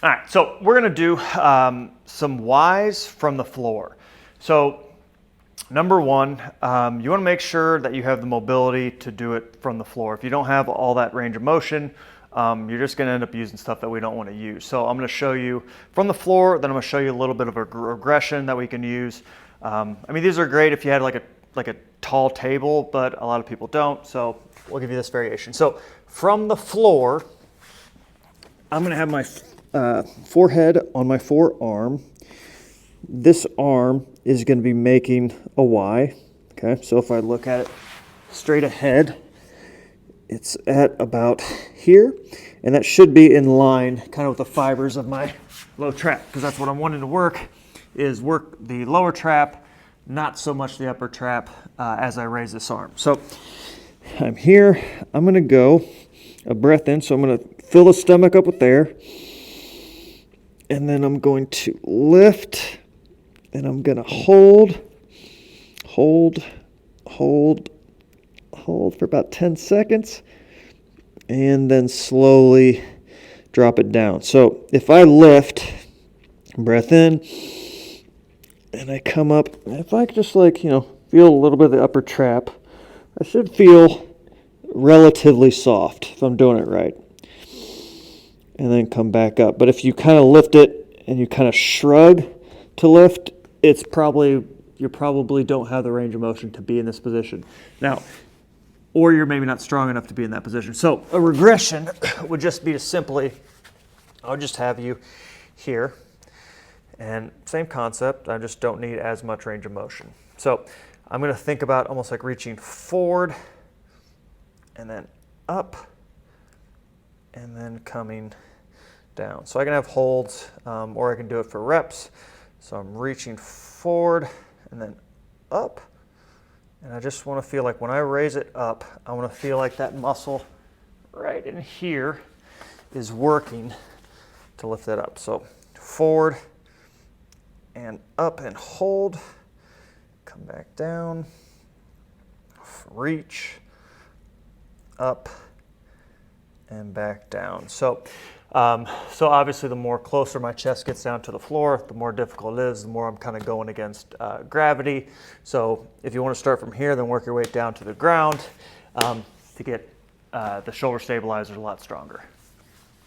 All right, so we're gonna do some Ys from the floor. So number one, you wanna make sure that you have the mobility to do it from the floor. If you don't have all that range of motion, you're just gonna end up using stuff that we don't wanna use. So I'm gonna show you from the floor, then I'm gonna show you a little bit of a regression that we can use. I mean, these are great if you had like a tall table, but a lot of people don't, so we'll give you this variation. So from the floor, I'm gonna have my forehead on my forearm. This arm is going to be making a Y. Okay, so if I look at it straight ahead, it's at about here, and that should be in line kind of with the fibers of my low trap, because that's what I'm wanting to work, is work the lower trap, not so much the upper trap as I raise this arm. So I'm here, I'm going to go a breath in, so I'm going to fill the stomach up with air. And then I'm going to lift, and I'm going to hold for about 10 seconds, and then slowly drop it down. So if I lift, breath in, and I come up, if I just feel a little bit of the upper trap, I should feel relatively soft if I'm doing it right. And then come back up. But if you kind of lift it and you kind of shrug to lift, you probably don't have the range of motion to be in this position. Now, or you're maybe not strong enough to be in that position. So a regression would just be to simply, I'll just have you here, and same concept, I just don't need as much range of motion. So I'm gonna think about almost like reaching forward and then up and then coming down. So I can have holds, or I can do it for reps. So I'm reaching forward and then up. And I just want to feel like when I raise it up, I want to feel like that muscle right in here is working to lift that up. So forward and up and hold, come back down, reach, up, and back down. So obviously the more closer my chest gets down to the floor, the more difficult it is, the more I'm kind of going against gravity. So if you want to start from here, then work your way down to the ground to get the shoulder stabilizers a lot stronger.